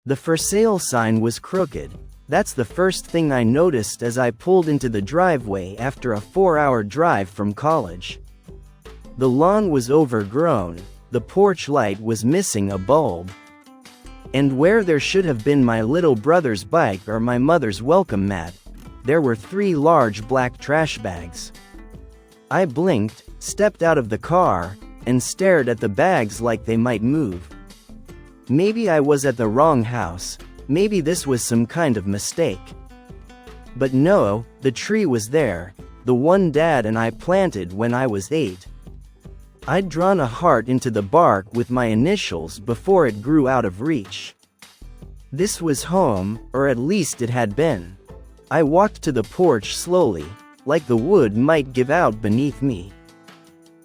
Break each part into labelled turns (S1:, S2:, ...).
S1: The for sale sign was crooked. That's the first thing I noticed as I pulled into the driveway after a 4-hour drive from college. The lawn was overgrown, the porch light was missing a bulb. And where there should have been my little brother's bike or my mother's welcome mat, there were 3 large black trash bags. I blinked, stepped out of the car, and stared at the bags like they might move. Maybe I was at the wrong house, maybe this was some kind of mistake. But no, the tree was there, the one Dad and I planted when I was 8. I'd drawn a heart into the bark with my initials before it grew out of reach. This was home, or at least it had been. I walked to the porch slowly, like the wood might give out beneath me.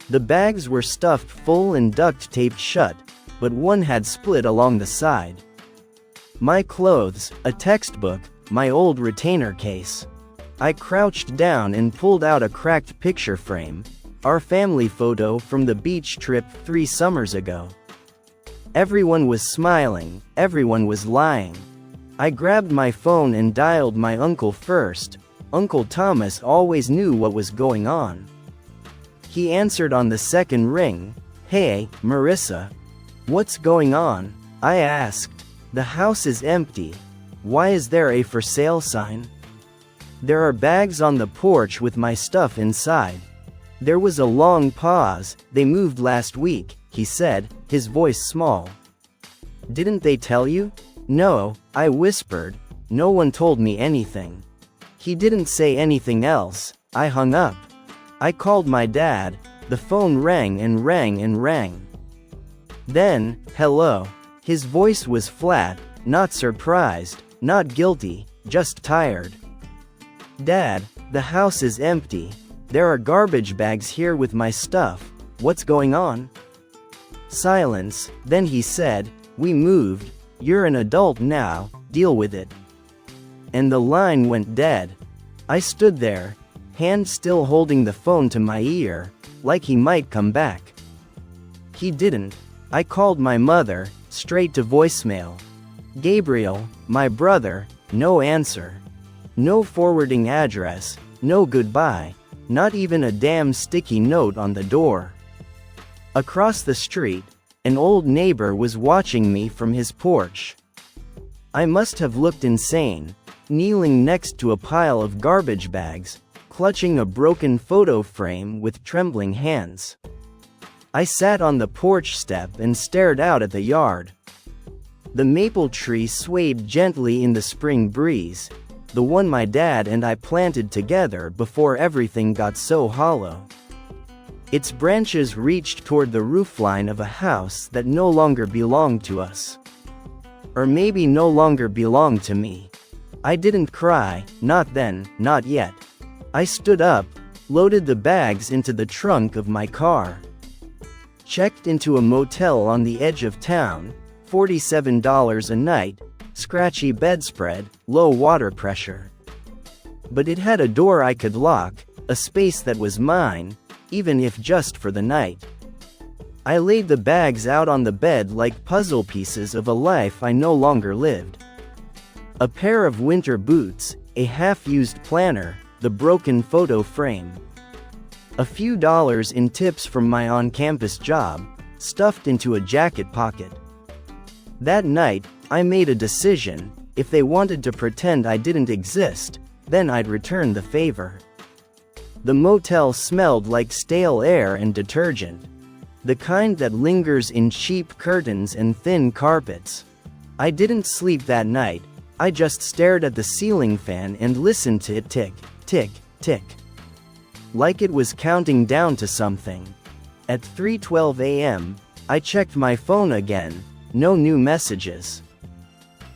S1: The bags were stuffed full and duct taped shut, but one had split along the side. My clothes, a textbook, my old retainer case. I crouched down and pulled out a cracked picture frame, our family photo from the beach trip 3 summers ago. Everyone was smiling, everyone was lying. I grabbed my phone and dialed my uncle first. Uncle Thomas always knew what was going on. He answered on the second ring. "Hey, Marissa. What's going on?" I asked. "The house is empty. Why is there a for sale sign?" "There are bags on the porch with my stuff inside." There was a long pause. "They moved last week," he said, his voice small. "Didn't they tell you?" "No," I whispered. "No one told me anything." He didn't say anything else. I hung up. I called my dad. The phone rang and rang and rang. Then, "Hello." His voice was flat, not surprised, not guilty, just tired. "Dad, the house is empty. There are garbage bags here with my stuff. What's going on?" Silence. Then he said, "We moved. You're an adult now, deal with it." And the line went dead. I stood there, hand still holding the phone to my ear, like he might come back. He didn't. I called my mother, straight to voicemail. "Gabriel, my brother," no answer. No forwarding address, no goodbye, not even a damn sticky note on the door. Across the street, an old neighbor was watching me from his porch. I must have looked insane, kneeling next to a pile of garbage bags, clutching a broken photo frame with trembling hands. I sat on the porch step and stared out at the yard. The maple tree swayed gently in the spring breeze, the one my dad and I planted together before everything got so hollow. Its branches reached toward the roofline of a house that no longer belonged to us. Or maybe no longer belonged to me. I didn't cry, not then, not yet. I stood up, loaded the bags into the trunk of my car. Checked into a motel on the edge of town, $47 a night, scratchy bedspread, low water pressure. But it had a door I could lock, a space that was mine, even if just for the night. I laid the bags out on the bed like puzzle pieces of a life I no longer lived. A pair of winter boots, a half-used planner, the broken photo frame. A few dollars in tips from my on-campus job, stuffed into a jacket pocket. That night, I made a decision. If they wanted to pretend I didn't exist, then I'd return the favor. The motel smelled like stale air and detergent. The kind that lingers in cheap curtains and thin carpets. I didn't sleep that night. I just stared at the ceiling fan and listened to it tick, tick, tick. Like it was counting down to something. At 3:12 a.m., I checked my phone again. No new messages.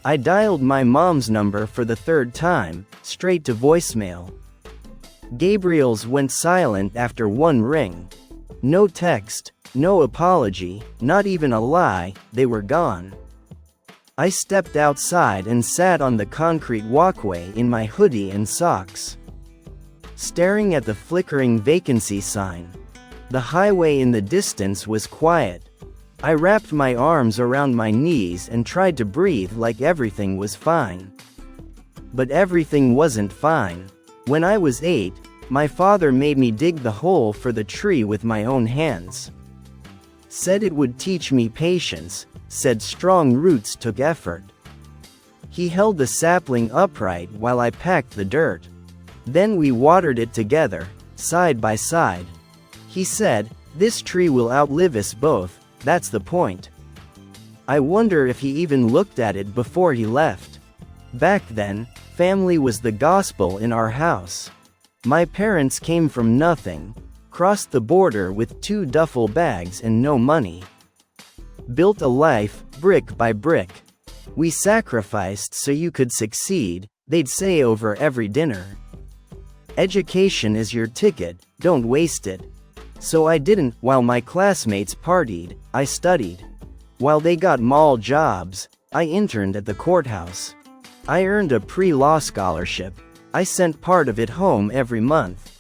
S1: I dialed my mom's number for the 3rd time, straight to voicemail. Gabriel's went silent after 1 ring. No text, no apology, not even a lie, they were gone. I stepped outside and sat on the concrete walkway in my hoodie and socks. Staring at the flickering vacancy sign. The highway in the distance was quiet. I wrapped my arms around my knees and tried to breathe like everything was fine. But everything wasn't fine. When I was 8, my father made me dig the hole for the tree with my own hands. Said it would teach me patience, said strong roots took effort. He held the sapling upright while I packed the dirt. Then we watered it together, side by side. He said, "This tree will outlive us both, that's the point." I wonder if he even looked at it before he left. Back then, family was the gospel in our house. My parents came from nothing, crossed the border with 2 duffel bags and no money. Built a life, brick by brick. We sacrificed so you could succeed, they'd say over every dinner. Education is your ticket, don't waste it. So I didn't. While my classmates partied, I studied. While they got mall jobs, I interned at the courthouse. I earned a pre-law scholarship. I sent part of it home every month.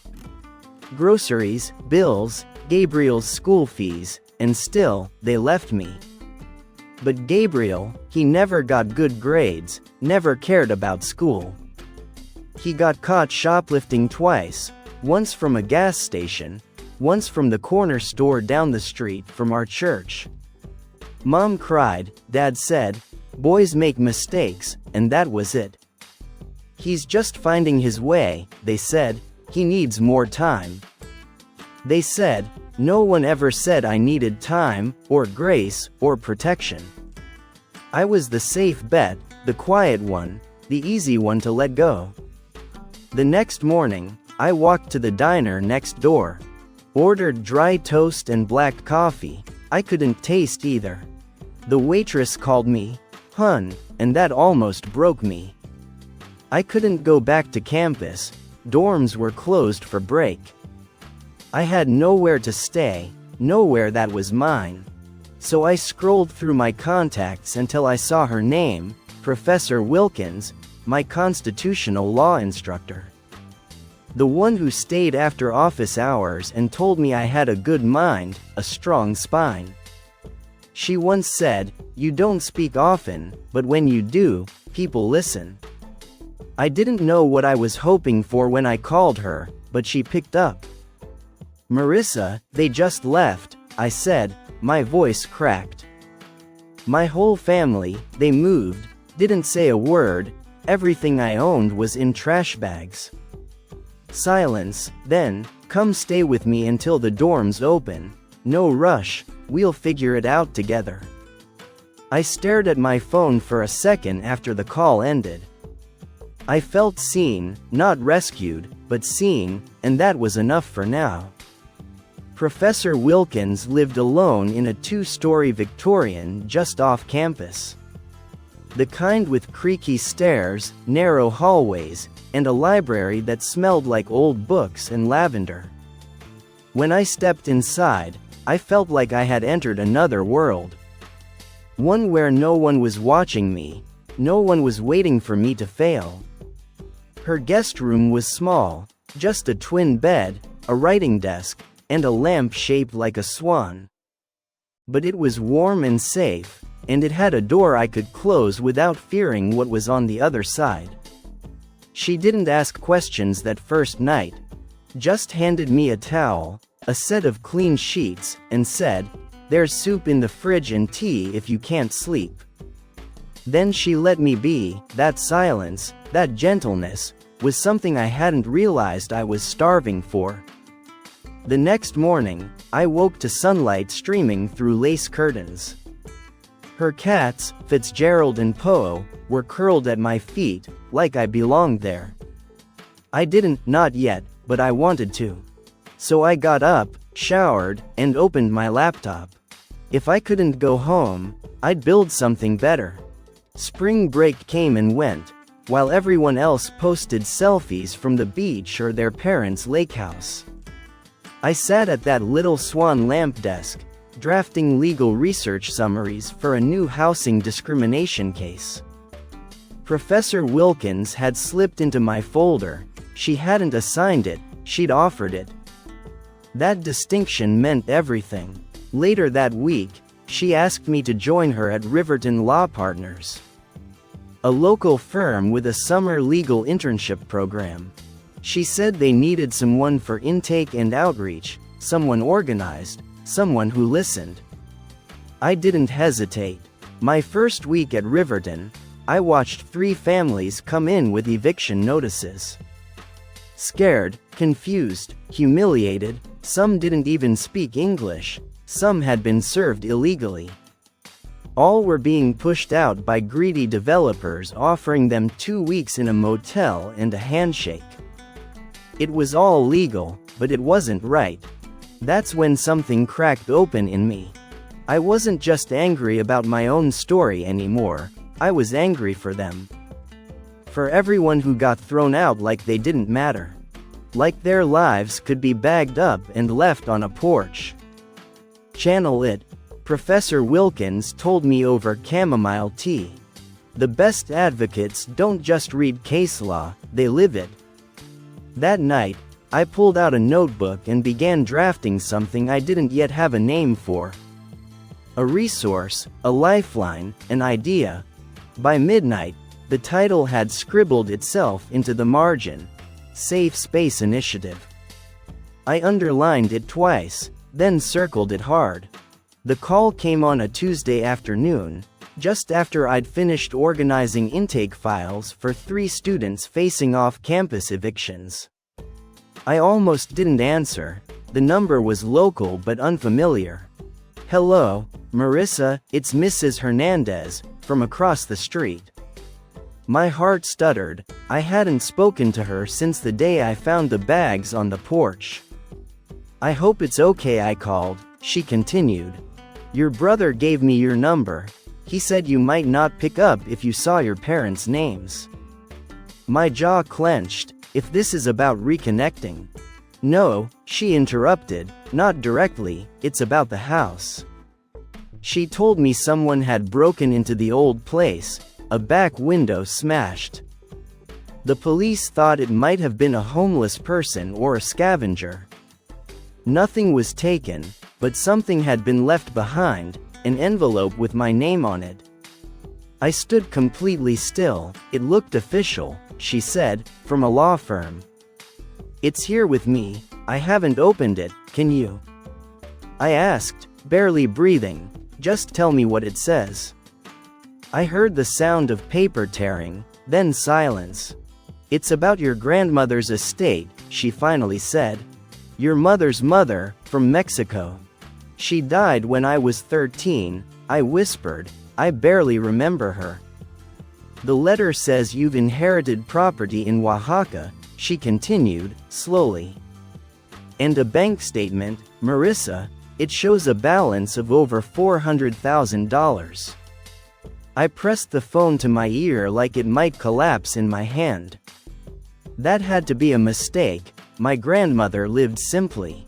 S1: Groceries, bills, Gabriel's school fees, and still, they left me. But Gabriel, he never got good grades, never cared about school. He got caught shoplifting twice, once from a gas station, once from the corner store down the street from our church. Mom cried, Dad said, "Boys make mistakes," and that was it. "He's just finding his way," they said, "he needs more time." They said, no one ever said I needed time, or grace, or protection. I was the safe bet, the quiet one, the easy one to let go. The next morning, I walked to the diner next door. Ordered dry toast and black coffee. I couldn't taste either. The waitress called me, "Hun," and that almost broke me. I couldn't go back to campus. Dorms were closed for break. I had nowhere to stay, nowhere that was mine. So I scrolled through my contacts until I saw her name, Professor Wilkins, my constitutional law instructor. The one who stayed after office hours and told me I had a good mind, a strong spine. She once said, "You don't speak often, but when you do, people listen." I didn't know what I was hoping for when I called her, but she picked up. "Marissa, they just left," I said, my voice cracked. My whole family, they moved, didn't say a word, everything I owned was in trash bags. Silence. Then, "Come stay with me until the dorms open. No rush, we'll figure it out together." I stared at my phone for a second after the call ended. I felt seen, not rescued, but seen, and that was enough for now. Professor Wilkins lived alone in a 2-story Victorian just off campus. The kind with creaky stairs, narrow hallways, and a library that smelled like old books and lavender. When I stepped inside, I felt like I had entered another world. One where no one was watching me, no one was waiting for me to fail. Her guest room was small, just a twin bed, a writing desk, and a lamp shaped like a swan. But it was warm and safe, and it had a door I could close without fearing what was on the other side. She didn't ask questions that first night, just handed me a towel, a set of clean sheets, and said, "There's soup in the fridge and tea if you can't sleep." Then she let me be. That silence, that gentleness, was something I hadn't realized I was starving for. The next morning, I woke to sunlight streaming through lace curtains. Her cats, Fitzgerald and Poe, were curled at my feet, like I belonged there. I didn't, not yet, but I wanted to. So I got up, showered, and opened my laptop. If I couldn't go home, I'd build something better. Spring break came and went, while everyone else posted selfies from the beach or their parents' lake house. I sat at that little swan lamp desk, drafting legal research summaries for a new housing discrimination case. Professor Wilkins had slipped into my folder. She hadn't assigned it, she'd offered it. That distinction meant everything. Later that week, She asked me to join her at Riverton Law Partners, a local firm with a summer legal internship program. She said they needed someone for intake and outreach, someone organized, someone who listened. I didn't hesitate. My first week at Riverton, I watched 3 families come in with eviction notices. Scared, confused, humiliated, some didn't even speak English, some had been served illegally. All were being pushed out by greedy developers offering them 2 weeks in a motel and a handshake. It was all legal, but it wasn't right. That's when something cracked open in me. I wasn't just angry about my own story anymore, I was angry for them. For everyone who got thrown out like they didn't matter. Like their lives could be bagged up and left on a porch. Channel it. Professor Wilkins told me over chamomile tea. The best advocates don't just read case law, they live it. That night, I pulled out a notebook and began drafting something I didn't yet have a name for. A resource, a lifeline, an idea. By midnight, the title had scribbled itself into the margin. Safe Space Initiative. I underlined it twice, then circled it hard. The call came on a Tuesday afternoon, just after I'd finished organizing intake files for 3 students facing off-campus evictions. I almost didn't answer. The number was local but unfamiliar. "Hello, Marissa, it's Mrs. Hernandez, from across the street." My heart stuttered. I hadn't spoken to her since the day I found the bags on the porch. "I hope it's okay," I called. She continued. "Your brother gave me your number. He said you might not pick up if you saw your parents' names." My jaw clenched. If this is about reconnecting. "No," she interrupted, "not directly, it's about the house." She told me someone had broken into the old place, a back window smashed. The police thought it might have been a homeless person or a scavenger. Nothing was taken, but something had been left behind, an envelope with my name on it. I stood completely still. "It looked official," she said, "from a law firm." "It's here with me. I haven't opened it, can you?" I asked, barely breathing. "Just tell me what it says." I heard the sound of paper tearing, then silence. "It's about your grandmother's estate," she finally said. "Your mother's mother, from Mexico. She died when I was 13, I whispered. I barely remember her. "The letter says you've inherited property in Oaxaca," she continued, slowly. "And a bank statement, Marissa. It shows a balance of over $400,000. I pressed the phone to my ear like it might collapse in my hand. That had to be a mistake. My grandmother lived simply.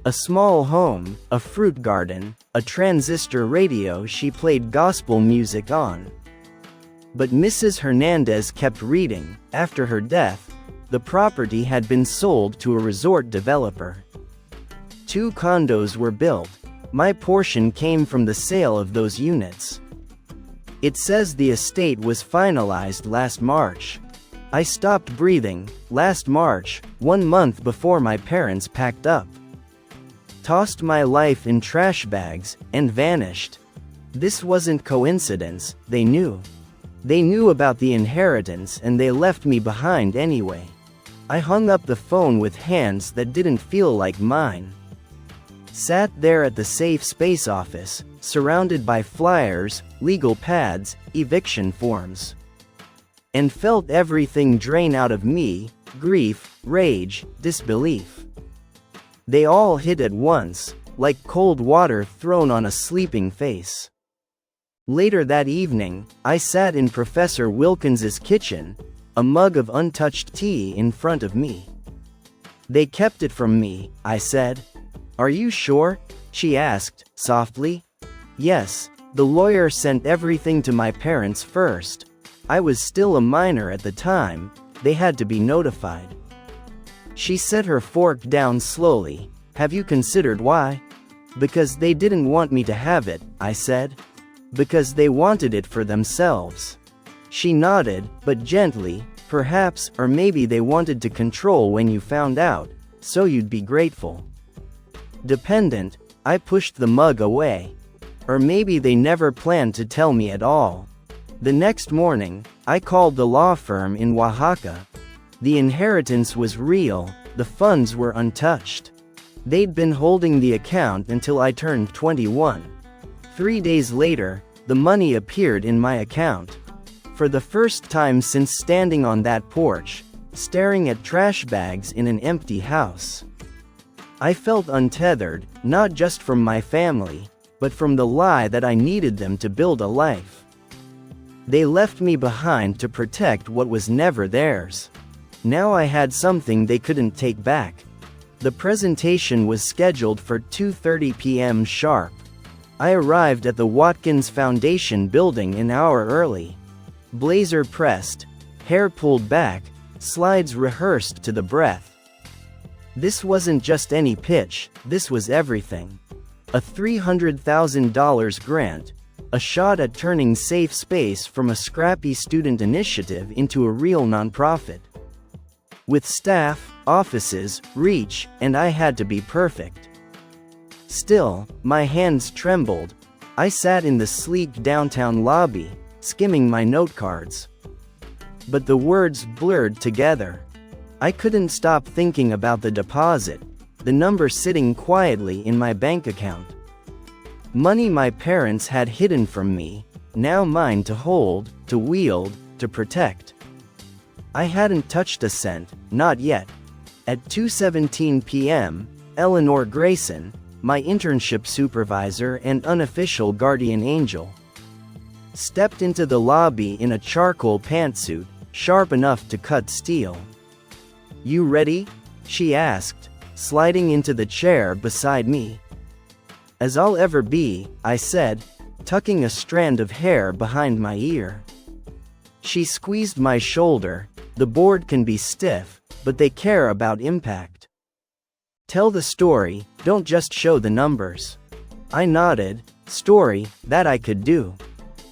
S1: A small home, a fruit garden, a transistor radio she played gospel music on. But Mrs. Hernandez kept reading. After her death, the property had been sold to a resort developer. 2 condos were built. My portion came from the sale of those units. It says the estate was finalized last March. I stopped breathing. Last March, 1 month before my parents packed up. Tossed my life in trash bags, and vanished. This wasn't coincidence, they knew. They knew about the inheritance and they left me behind anyway. I hung up the phone with hands that didn't feel like mine. Sat there at the Safe Space office, surrounded by flyers, legal pads, eviction forms. And felt everything drain out of me, grief, rage, disbelief. They all hit at once, like cold water thrown on a sleeping face. Later that evening, I sat in Professor Wilkins's kitchen, a mug of untouched tea in front of me. "They kept it from me," I said. "Are you sure?" she asked, softly. "Yes, the lawyer sent everything to my parents first. I was still a minor at the time, they had to be notified." She set her fork down slowly. "Have you considered why?" Because they didn't want me to have it, I said. Because they wanted it for themselves. She nodded, but gently, perhaps, or maybe they wanted to control when you found out, so you'd be grateful. Dependent, I pushed the mug away. Or maybe they never planned to tell me at all. The next morning, I called the law firm in Oaxaca. The inheritance was real, the funds were untouched. They'd been holding the account until I turned 21. 3 days later, the money appeared in my account. For the first time since standing on that porch, staring at trash bags in an empty house. I felt untethered, not just from my family, but from the lie that I needed them to build a life. They left me behind to protect what was never theirs. Now I had something they couldn't take back. The presentation was scheduled for 2:30 p.m. sharp. I arrived at the Watkins Foundation building an hour early. Blazer pressed, hair pulled back, slides rehearsed to the breath. This wasn't just any pitch, this was everything. A $300,000 grant, a shot at turning Safe Space from a scrappy student initiative into a real nonprofit. With staff, offices, reach, and I had to be perfect. Still, my hands trembled. I sat in the sleek downtown lobby, skimming my note cards. But the words blurred together. I couldn't stop thinking about the deposit, the number sitting quietly in my bank account. Money my parents had hidden from me, now mine to hold, to wield, to protect. I hadn't touched a cent, not yet. At 2:17 p.m., Eleanor Grayson, my internship supervisor and unofficial guardian angel, stepped into the lobby in a charcoal pantsuit, sharp enough to cut steel. "You ready?" she asked, sliding into the chair beside me. "As I'll ever be," I said, tucking a strand of hair behind my ear. She squeezed my shoulder. "The board can be stiff, but they care about impact. Tell the story, don't just show the numbers." I nodded. Story, that I could do.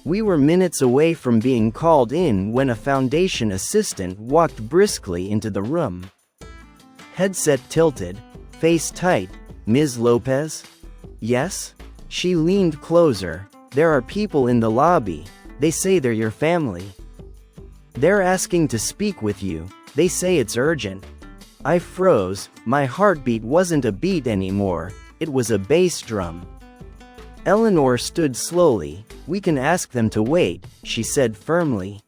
S1: We were minutes away from being called in when a foundation assistant walked briskly into the room. Headset tilted, face tight. "Ms. Lopez?" "Yes?" She leaned closer. "There are people in the lobby. They say they're your family. They're asking to speak with you. They say it's urgent." I froze. My heartbeat wasn't a beat anymore, it was a bass drum. Eleanor stood slowly. "We can ask them to wait," she said firmly.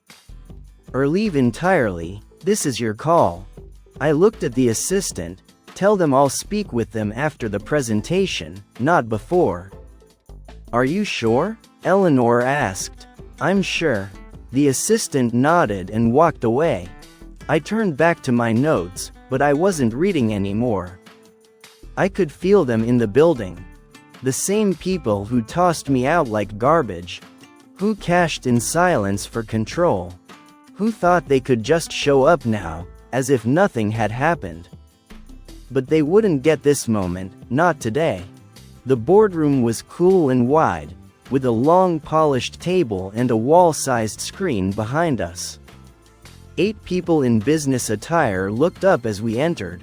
S1: "Or leave entirely. This is your call." I looked at the assistant. "Tell them I'll speak with them after the presentation, not before." "Are you sure?" Eleanor asked. "I'm sure." The assistant nodded and walked away. I turned back to my notes, but I wasn't reading anymore. I could feel them in the building. The same people who tossed me out like garbage. Who cashed in silence for control. Who thought they could just show up now, as if nothing had happened. But they wouldn't get this moment, not today. The boardroom was cool and wide, with a long polished table and a wall-sized screen behind us. 8 people in business attire looked up as we entered.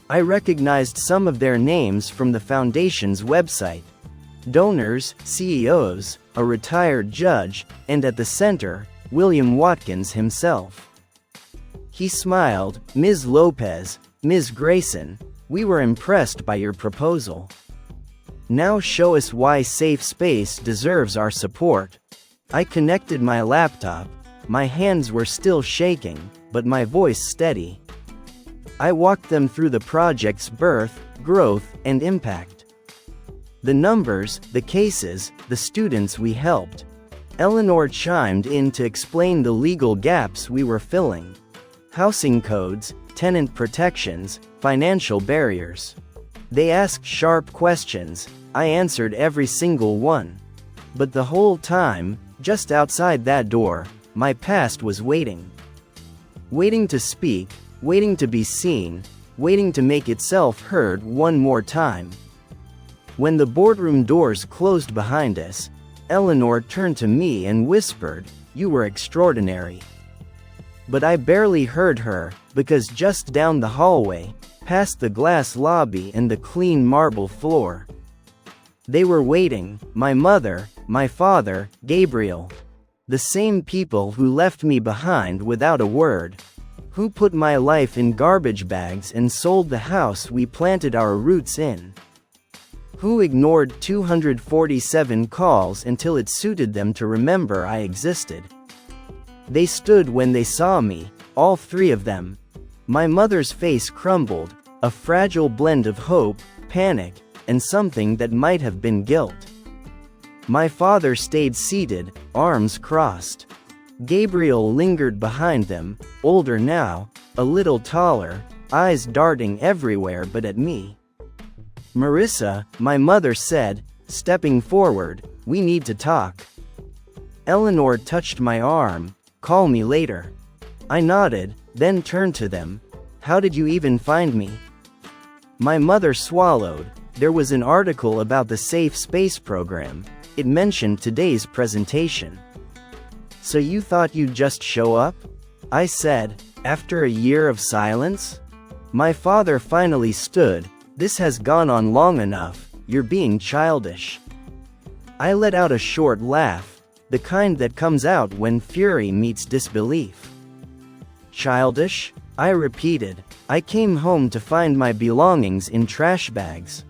S1: I recognized some of their names from the foundation's website. Donors, CEOs, a retired judge, and at the center, William Watkins himself. He smiled. "Ms. Lopez, Ms. Grayson, we were impressed by your proposal. Now show us why Safe Space deserves our support." I connected my laptop. My hands were still shaking, but my voice steady. I walked them through the project's birth, growth, and impact. The numbers, the cases, the students we helped. Eleanor chimed in to explain the legal gaps we were filling. Housing codes, tenant protections, financial barriers. They asked sharp questions. I answered every single one. But the whole time, just outside that door, my past was waiting. Waiting to speak, waiting to be seen, waiting to make itself heard one more time. When the boardroom doors closed behind us, Eleanor turned to me and whispered, "You were extraordinary." But I barely heard her, because just down the hallway, past the glass lobby and the clean marble floor, they were waiting, my mother, my father, Gabriel. The same people who left me behind without a word. Who put my life in garbage bags and sold the house we planted our roots in. Who ignored 247 calls until it suited them to remember I existed. They stood when they saw me, all three of them. My mother's face crumbled, a fragile blend of hope, panic, and something that might have been guilt. My father stayed seated, arms crossed. Gabriel lingered behind them, older now, a little taller, eyes darting everywhere but at me. "Marissa," my mother said, stepping forward, "we need to talk." Eleanor touched my arm, "Call me later." I nodded, then turned to them. "How did you even find me?" My mother swallowed. There was an article about the Safe Space program. It mentioned today's presentation. "So you thought you'd just show up?" I said, after a year of silence. My father finally stood. "This has gone on long enough, you're being childish." I let out a short laugh, the kind that comes out when fury meets disbelief. "Childish?" I repeated. "I came home to find my belongings in trash bags.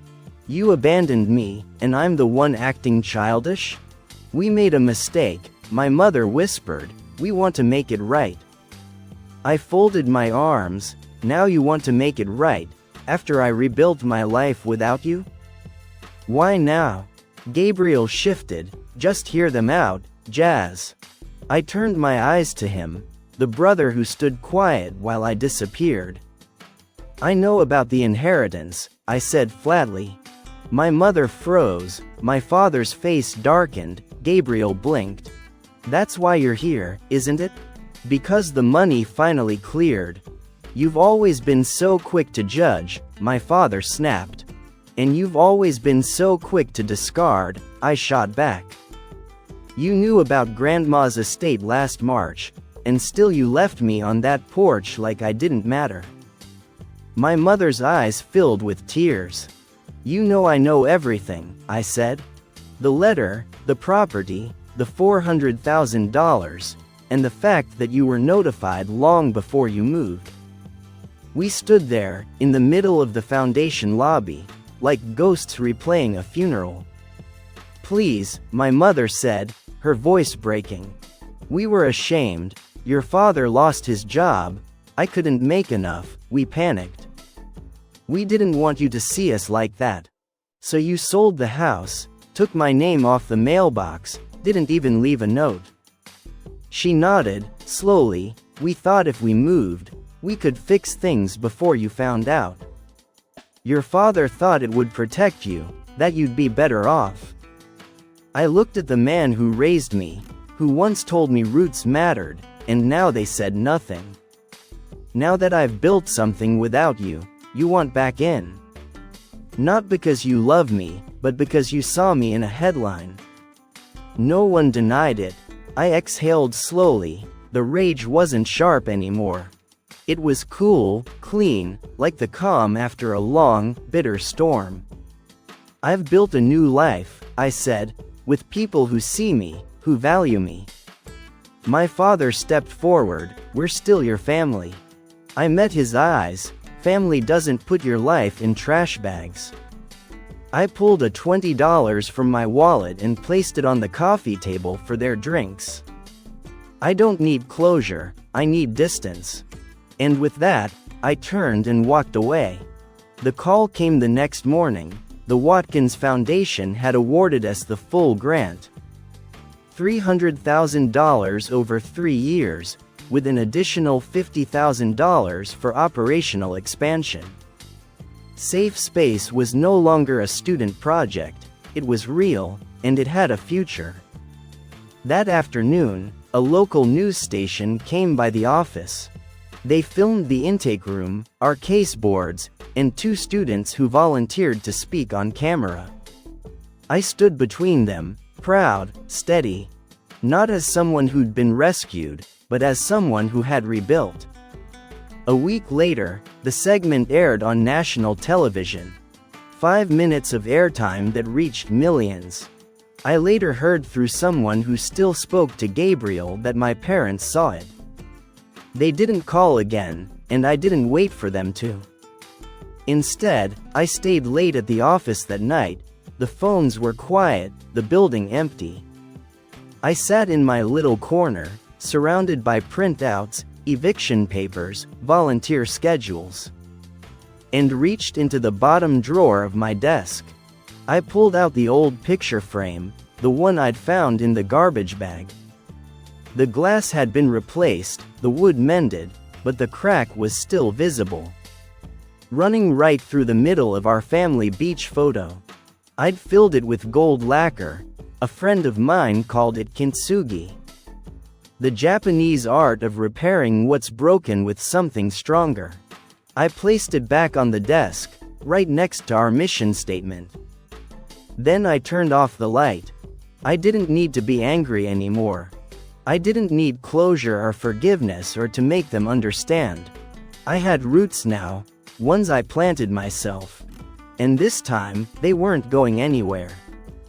S1: You abandoned me, and I'm the one acting childish?" "We made a mistake," my mother whispered. "We want to make it right." I folded my arms. "Now you want to make it right, after I rebuilt my life without you? Why now?" Gabriel shifted. "Just hear them out, Jazz." I turned my eyes to him, the brother who stood quiet while I disappeared. "I know about the inheritance," I said flatly. My mother froze, my father's face darkened, Gabriel blinked. "That's why you're here, isn't it? Because the money finally cleared." "You've always been so quick to judge," my father snapped. "And you've always been so quick to discard," I shot back. "You knew about Grandma's estate last March, and still you left me on that porch like I didn't matter." My mother's eyes filled with tears. "You know I know everything," I said. "The letter, the property, the $400,000, and the fact that you were notified long before you moved." We stood there, in the middle of the foundation lobby, like ghosts replaying a funeral. "Please," my mother said, her voice breaking. "We were ashamed. Your father lost his job. I couldn't make enough. We panicked. We didn't want you to see us like that. So you sold the house, took my name off the mailbox, didn't even leave a note." She nodded, slowly. "We thought if we moved, we could fix things before you found out. Your father thought it would protect you, that you'd be better off." I looked at the man who raised me, who once told me roots mattered, and now they said nothing. "Now that I've built something without you, you want back in. Not because you love me, but because you saw me in a headline." No one denied it. I exhaled slowly. The rage wasn't sharp anymore. It was cool, clean, like the calm after a long, bitter storm. "I've built a new life," I said, "with people who see me, who value me." My father stepped forward. "We're still your family." I met his eyes. "Family doesn't put your life in trash bags." I pulled a $20 from my wallet and placed it on the coffee table for their drinks. "I don't need closure, I need distance." And with that, I turned and walked away. The call came the next morning. The Watkins Foundation had awarded us the full grant. $300,000 over 3 years, with an additional $50,000 for operational expansion. Safe Space was no longer a student project, it was real, and it had a future. That afternoon, a local news station came by the office. They filmed the intake room, our case boards, and 2 students who volunteered to speak on camera. I stood between them, proud, steady. Not as someone who'd been rescued, but as someone who had rebuilt. A week later, the segment aired on national television. 5 minutes of airtime that reached millions. I later heard through someone who still spoke to Gabriel that my parents saw it. They didn't call again, and I didn't wait for them to. Instead, I stayed late at the office that night. The phones were quiet, the building empty. I sat in my little corner, surrounded by printouts, eviction papers, volunteer schedules, and reached into the bottom drawer of my desk. I pulled out the old picture frame, the one I'd found in the garbage bag. The glass had been replaced, the wood mended, but the crack was still visible, running right through the middle of our family beach photo. I'd filled it with gold lacquer. A friend of mine called it kintsugi, the Japanese art of repairing what's broken with something stronger. I placed it back on the desk, right next to our mission statement. Then I turned off the light. I didn't need to be angry anymore. I didn't need closure or forgiveness or to make them understand. I had roots now, ones I planted myself. And this time, they weren't going anywhere.